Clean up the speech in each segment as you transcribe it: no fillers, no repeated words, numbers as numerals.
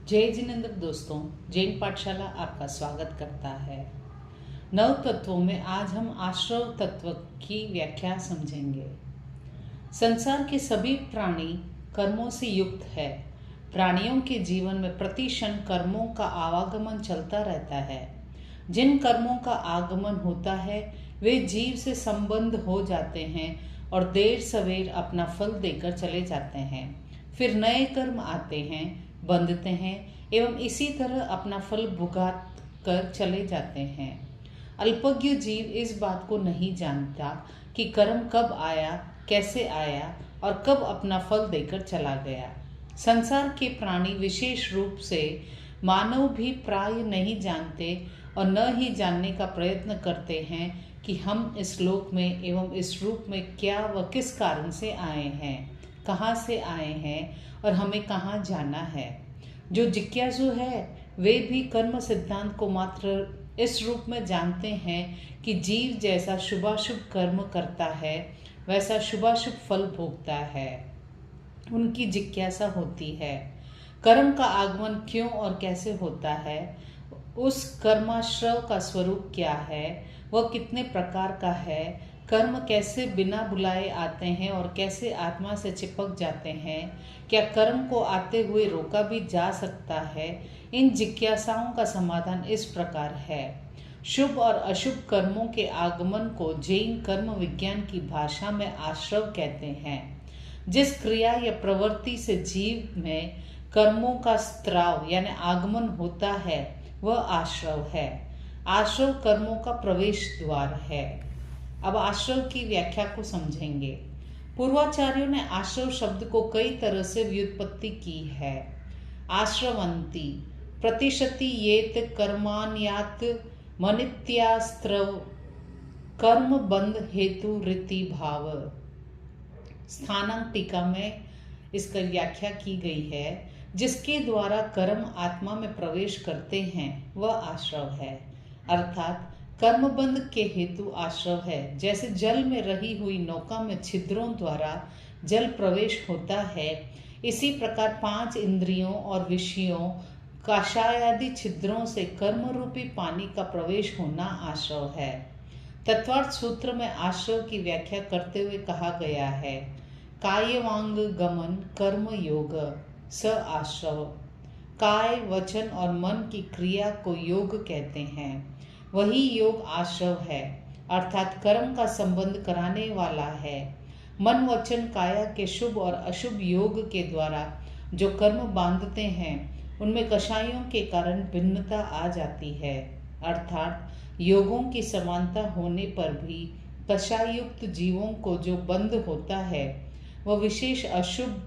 जय जिनेन्द्र दोस्तों, जैन पाठशाला आपका स्वागत करता है। नव तत्वों में आज हम आश्रव तत्व की व्याख्या समझेंगे। संसार के सभी प्राणी कर्मों से युक्त है। प्राणियों के जीवन में प्रति क्षण कर्मों का आवागमन चलता रहता है। जिन कर्मों का आगमन होता है वे जीव से संबंध हो जाते हैं और देर सवेर अपना फल देकर चले जाते हैं। फिर नए कर्म आते हैं, बंधते हैं एवं इसी तरह अपना फल भुगत कर चले जाते हैं। अल्पज्ञ जीव इस बात को नहीं जानता कि कर्म कब आया, कैसे आया और कब अपना फल देकर चला गया। संसार के प्राणी विशेष रूप से मानव भी प्राय नहीं जानते और न ही जानने का प्रयत्न करते हैं कि हम इस लोक में एवं इस रूप में क्या व किस कारण से आए हैं, कहाँ से आए हैं और हमें कहाँ जाना है। जो जिज्ञासु है वे भी कर्म सिद्धांत को मात्र इस रूप में जानते हैं कि जीव जैसा शुभाशुभ कर्म करता है वैसा शुभाशुभ फल भोगता है। उनकी जिज्ञासा होती है कर्म का आगमन क्यों और कैसे होता है, उस कर्माश्रव का स्वरूप क्या है, वह कितने प्रकार का है, कर्म कैसे बिना बुलाए आते हैं और कैसे आत्मा से चिपक जाते हैं, क्या कर्म को आते हुए रोका भी जा सकता है। इन जिज्ञासाओं का समाधान इस प्रकार है। शुभ और अशुभ कर्मों के आगमन को जैन कर्म विज्ञान की भाषा में आश्रव कहते हैं। जिस क्रिया या प्रवृत्ति से जीव में कर्मों का स्त्राव यानी आगमन होता है वह आश्रव है। आश्रव कर्मों का प्रवेश द्वार है। अब आश्रव की व्याख्या को समझेंगे। पूर्वाचार्यों ने आश्रव शब्द को कई तरह से व्युत्पत्ति की है। आश्रवंती प्रतिशति येत कर्मान्यात मनित्यास्त्रव कर्म बंध हेतु रीति भाव। स्थानांक टीका में इसका व्याख्या की गई है। जिसके द्वारा कर्म आत्मा में प्रवेश करते हैं वह आश्रव है, अर्थात कर्मबंध के हेतु आश्रव है। जैसे जल में रही हुई नौका में छिद्रों द्वारा जल प्रवेश होता है, इसी प्रकार पांच इंद्रियों और विषयों काशायादि छिद्रों से कर्म रूपी पानी का प्रवेश होना आश्रव है। तत्वार्थ सूत्र में आश्रव की व्याख्या करते हुए कहा गया है, कायवांग गमन कर्म योग स आश्रव। काय, वचन और मन की क्रिया को योग कहते हैं, वही योग आश्रव है, अर्थात कर्म का संबंध कराने वाला है। मन वचन काया के शुभ और अशुभ योग के द्वारा जो कर्म बांधते हैं उनमें कषायों के कारण भिन्नता आ जाती है, अर्थात योगों की समानता होने पर भी कषायुक्त जीवों को जो बंध होता है वह विशेष अशुभ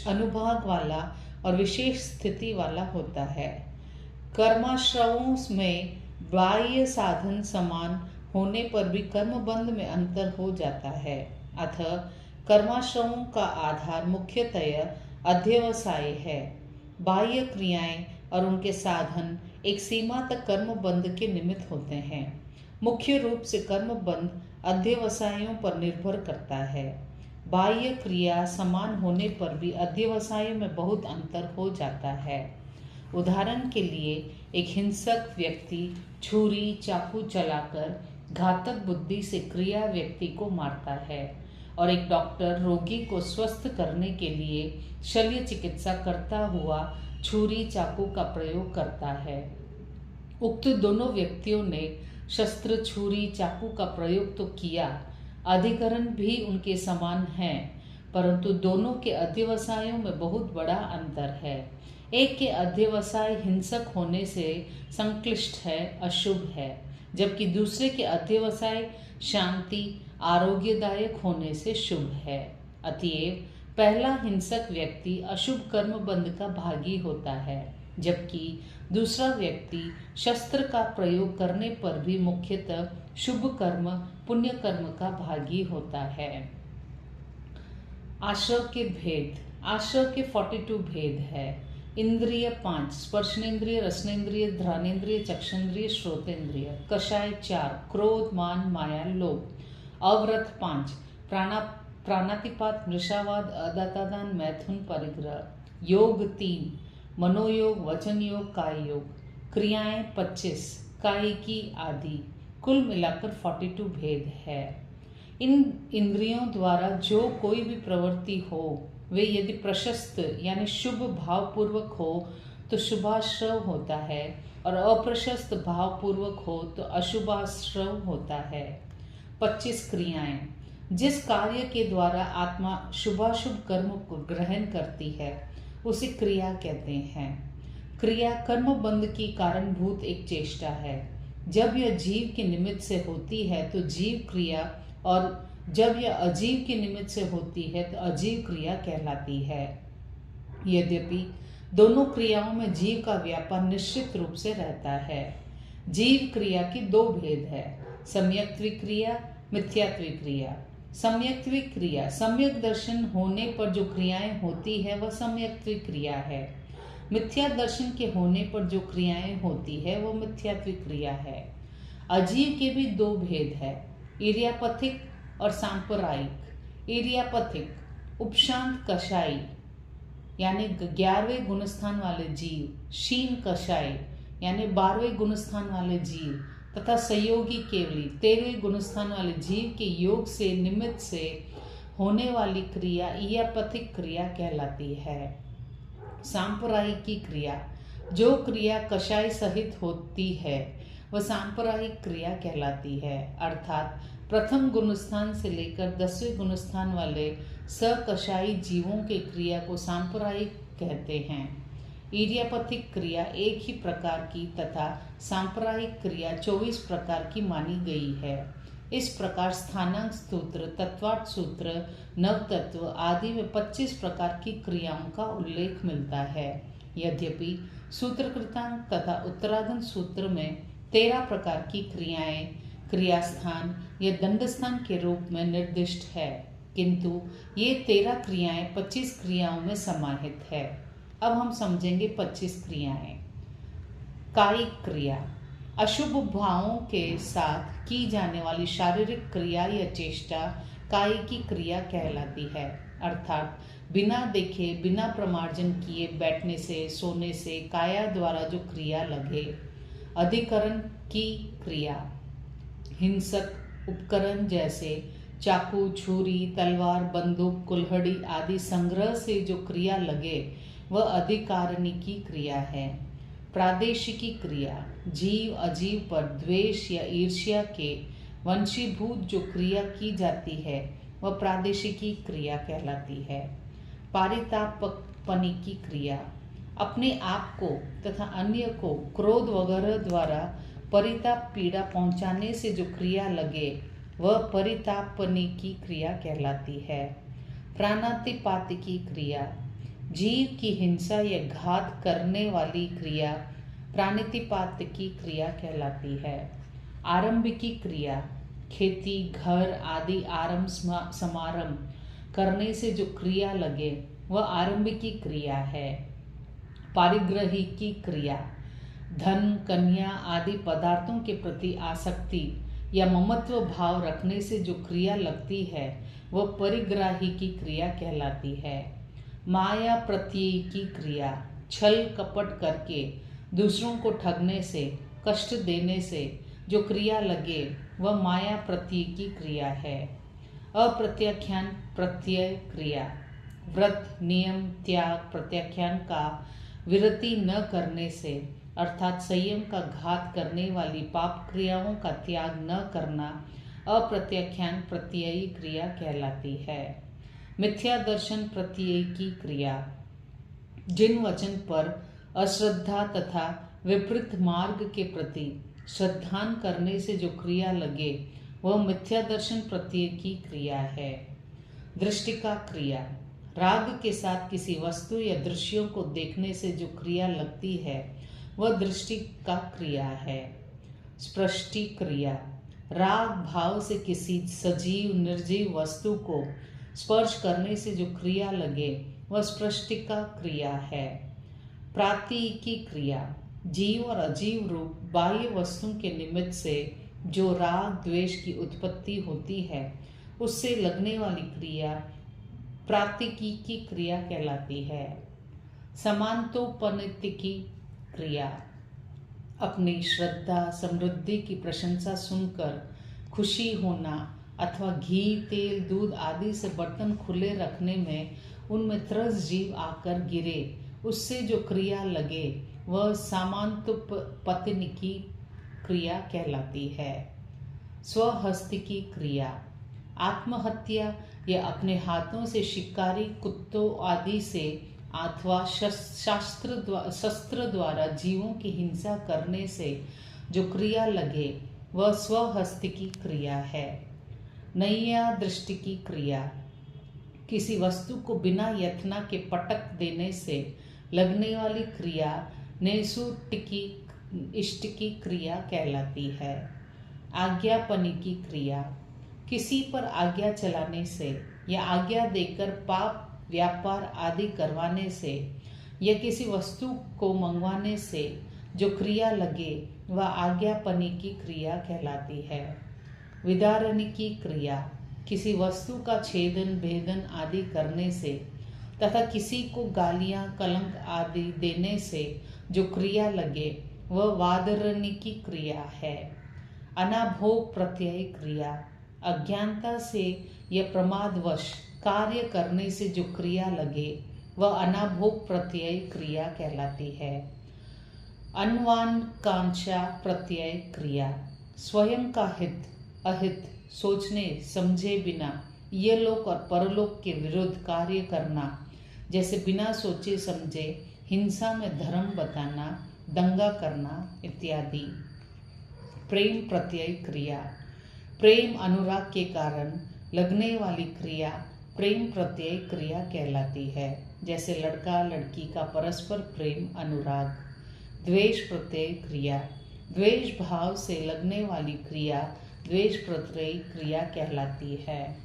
अनुभाग वाला और विशेष स्थिति वाला होता है। कर्माश्रवों में बाह्य साधन समान होने पर भी कर्मबंध में अंतर हो जाता है। अतः कर्माश्रवों का आधार मुख्यतः अध्यवसाय है। बाह्य क्रियाएं और उनके साधन एक सीमा तक कर्मबंध के निमित्त होते हैं। मुख्य रूप से कर्मबंध अध्यवसायों पर निर्भर करता है। बाह्य क्रिया समान होने पर भी अध्यवसायों में बहुत अंतर हो जाता है। उदाहरण के लिए एक हिंसक व्यक्ति छुरी चाकू चलाकर घातक बुद्धि से क्रिया व्यक्ति को मारता है और एक डॉक्टर रोगी को स्वस्थ करने के लिए शल्य चिकित्सा करता हुआ छुरी चाकू का प्रयोग करता है। उक्त दोनों व्यक्तियों ने शस्त्र छुरी चाकू का प्रयोग तो किया, अधिकरण भी उनके समान हैं, परंतु दोनों के अध्यवसायों में बहुत बड़ा अंतर है। एक के अध्यवसाय हिंसक होने से संक्लिष्ट है, अशुभ है, जबकि दूसरे के अध्यवसाय शांति आरोग्यदायक होने से शुभ है। अतएव पहला हिंसक व्यक्ति अशुभ कर्म बंध का भागी होता है, जबकि दूसरा व्यक्ति शस्त्र का प्रयोग करने पर भी मुख्यतः शुभ कर्म पुण्य कर्म का भागी होता है। आश्रव के भेद। आश्रव के 42 भेद है। इंद्रिय 5, स्पर्शनेन्द्रिय, रसनेन्द्रिय, घ्राणेन्द्रिय, चक्षेन्द्रिय, श्रोतेन्द्रिय। कषाय 4, क्रोध मान माया लोभ। अव्रत 5, प्राणातिपात मृषावाद अदातादान मैथुन परिग्रह। योग 3, मनोयोग, वचन योग, काय योग। क्रियाएं 25, कायिकी आदि, कुल मिलाकर 42 भेद है। इन इंद्रियों द्वारा जो कोई भी प्रवृत्ति हो वे यदि प्रशस्त यानी शुभ भावपूर्वक हो तो शुभाश्रव होता है, और अप्रशस्त भावपूर्वक हो तो अशुभाश्रव होता है। 25 क्रियाएं। जिस कार्य के द्वारा आत्मा शुभाशुभ कर्म को ग्रहण करती है उसे क्रिया कहते हैं। क्रिया कर्म बंध की कारणभूत एक चेष्टा है। जब यह जीव के निमित्त से होती है तो जीव क्रिया, और जब यह अजीव के निमित्त से होती है तो अजीव क्रिया कहलाती है। यद्यपि दोनों क्रियाओं में जीव का व्यापार निश्चित रूप से रहता है। जीव क्रिया की दो भेद है, सम्यक्त्विक क्रिया, मिथ्यात्विक क्रिया। सम्यक्त्विक क्रिया, सम्यक दर्शन होने पर जो क्रियाएं होती है वह सम्यक्त्विक क्रिया है। मिथ्या दर्शन के होने पर जो क्रियाएं होती है वह मिथ्यात्विक क्रिया है। अजीव के भी दो भेद है, इरियापथिक और सांप्रदायिक। इरियापथिक उपशांत कषायी यानी 11वें गुणस्थान वाले जीव, शीन कषाय यानी 12वें गुणस्थान वाले जीव, तथा संयोगी केवली 13वें गुणस्थान वाले जीव के योग से निमित्त से होने वाली क्रिया इरियापथिक क्रिया कहलाती है। सांप्रदायिक क्रिया, जो क्रिया कषाय सहित होती है वह सांप्रदायिक क्रिया कहलाती है, अर्थात प्रथम गुणस्थान से लेकर 10वें गुणस्थान वाले सकषायी जीवों के क्रिया को सांप्रदायिक कहते हैं। इरियापथिक क्रिया एक ही प्रकार की तथा सांप्रदायिक क्रिया 24 प्रकार की मानी गई है। इस प्रकार स्थानांक सूत्र, तत्वार्थ सूत्र, नवतत्व आदि में 25 प्रकार की क्रियाओं का उल्लेख मिलता है। यद्यपि सूत्रकृतांक तथा उत्तरागम सूत्र में 13 प्रकार की क्रियाएं क्रियास्थान या दंडस्थान के रूप में निर्दिष्ट है, किंतु ये 13 क्रियाएं 25 क्रियाओं में समाहित है। अब हम समझेंगे 25 क्रियाएं। कायिक क्रिया, अशुभ भावों के साथ की जाने वाली शारीरिक क्रिया या चेष्टा कायिकी क्रिया कहलाती है, अर्थात बिना देखे बिना प्रमार्जन किए बैठने से, सोने से काया द्वारा जो क्रिया लगे। अधिकरण की क्रिया, हिंसक उपकरण जैसे चाकू, छुरी, तलवार, बंदूक, कुल्हाड़ी आदि संग्रह से जो क्रिया लगे वह अधिकारिणी की क्रिया है। प्रादेशिकी क्रिया, जीव अजीव पर द्वेष या ईर्ष्या के वंशीभूत जो क्रिया की जाती है वह प्रादेशिकी क्रिया कहलाती है। पारितापनी की क्रिया, अपने आप को तथा अन्य को क्रोध वगैरह द्वारा परिताप पीड़ा पहुंचाने से जो क्रिया लगे वह परितापनी की क्रिया कहलाती है। प्राणातिपात की क्रिया, जीव की हिंसा या घात करने वाली क्रिया प्राणातिपात की क्रिया कहलाती है। आरंभिकी क्रिया, खेती, घर आदि आरंभ समारंभ करने से जो क्रिया लगे वह आरंभिकी क्रिया है। पारिग्रहिकी क्रिया, धन, कन्या आदि पदार्थों के प्रति आसक्ति या ममत्व भाव रखने से जो क्रिया लगती है वह परिग्राही की क्रिया कहलाती है। माया प्रत्यय की क्रिया, छल कपट करके दूसरों को ठगने से, कष्ट देने से जो क्रिया लगे वह माया प्रत्यय की क्रिया है। अप्रत्याख्यान प्रत्यय क्रिया, व्रत, नियम, त्याग, प्रत्याख्यान का विरति न करने से अर्थात संयम का घात करने वाली पाप क्रियाओं का त्याग न करना अप्रत्याख्यान प्रत्ययी क्रिया कहलाती है। मिथ्या दर्शन प्रत्यय की क्रिया, जिन वचन पर अश्रद्धा तथा विपरीत मार्ग के प्रति श्रद्धान करने से जो क्रिया लगे वह मिथ्या दर्शन प्रत्यय की क्रिया है। दृष्टि का क्रिया, राग के साथ किसी वस्तु या दृश्यों को देखने से जो क्रिया लगती है वह दृष्टि का क्रिया है। स्पृष्टि क्रिया, राग भाव से किसी सजीव निर्जीव वस्तु को स्पर्श करने से जो क्रिया लगे वह स्पृष्टि का क्रिया है। प्रातिकी क्रिया, जीव और अजीव रूप बाह्य वस्तु के निमित्त से जो राग द्वेष की उत्पत्ति होती है उससे लगने वाली क्रिया प्रातिकी की क्रिया कहलाती है। समांतोपनित की क्रिया। अपनी श्रद्धा समृद्धि की प्रशंसा सुनकर खुशी होना अथवा घी तेल दूध आदि से बर्तन खुले रखने में उनमें त्रस जीव आकर गिरे, उससे जो क्रिया लगे वह समांतोपनित की क्रिया कहलाती है। स्वहस्ती की क्रिया। आत्महत्या या अपने हाथों से शिकारी कुत्तों आदि से अथवा शस्त्र द्वारा जीवों की हिंसा करने से जो क्रिया लगे वह स्वहस्ती की क्रिया है। नैया दृष्टि की क्रिया। किसी वस्तु को बिना यत्ना के पटक देने से लगने वाली क्रिया नैसुटिकी इष्ट की क्रिया कहलाती है। आज्ञापनी की क्रिया। किसी पर आज्ञा चलाने से या आज्ञा देकर पाप व्यापार आदि करवाने से या किसी वस्तु को मंगवाने से जो क्रिया लगे वह आज्ञापनी की क्रिया कहलाती है। विदारणी की क्रिया। किसी वस्तु का छेदन भेदन आदि करने से तथा किसी को गालियां कलंक आदि देने से जो क्रिया लगे वह वादरणी की क्रिया है। अनाभोग प्रत्यय क्रिया। अज्ञानता से या प्रमादवश कार्य करने से जो क्रिया लगे वह अनाभोग प्रत्यय क्रिया कहलाती है। अन्वाकांक्षा प्रत्यय क्रिया। स्वयं का हित अहित सोचने समझे बिना ये लोक और परलोक के विरुद्ध कार्य करना, जैसे बिना सोचे समझे हिंसा में धर्म बताना, दंगा करना इत्यादि। प्रेम प्रत्यय क्रिया। प्रेम अनुराग के कारण लगने वाली क्रिया प्रेम प्रत्यय क्रिया कहलाती है, जैसे लड़का लड़की का परस्पर प्रेम अनुराग। द्वेष प्रत्यय क्रिया। द्वेष भाव से लगने वाली क्रिया द्वेष प्रत्यय क्रिया कहलाती है।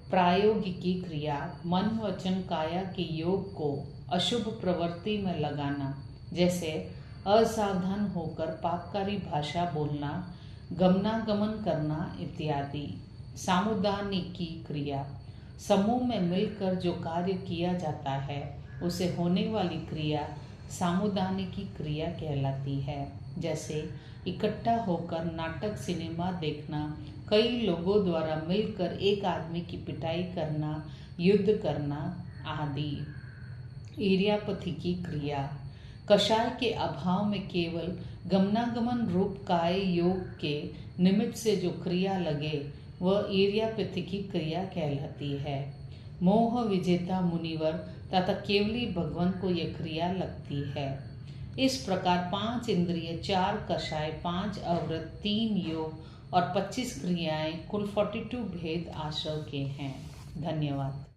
प्रायोगिकी क्रिया। मन वचन काया के योग को अशुभ प्रवृत्ति में लगाना, जैसे असावधान होकर पापकारी भाषा बोलना, गमनागमन करना इत्यादि। सामुदानिकी क्रिया। समूह में मिलकर जो कार्य किया जाता है उसे होने वाली क्रिया सामुदानिकी क्रिया कहलाती है, जैसे इकट्ठा होकर नाटक सिनेमा देखना, कई लोगों द्वारा मिलकर एक आदमी की पिटाई करना, युद्ध करना आदि। ईर्यापथी की क्रिया। कषाय के अभाव में केवल गमनागमन रूप काय योग के निमित्त से जो क्रिया लगे वह ईर्यापथी की क्रिया कहलाती है। मोह विजेता मुनिवर तथा केवली भगवान को यह क्रिया लगती है। इस प्रकार 5 इंद्रिय, 4 कषाय, 5 अवृत, 3 योग और 25 क्रियाएं कुल 42 भेद आश्रव के हैं। धन्यवाद।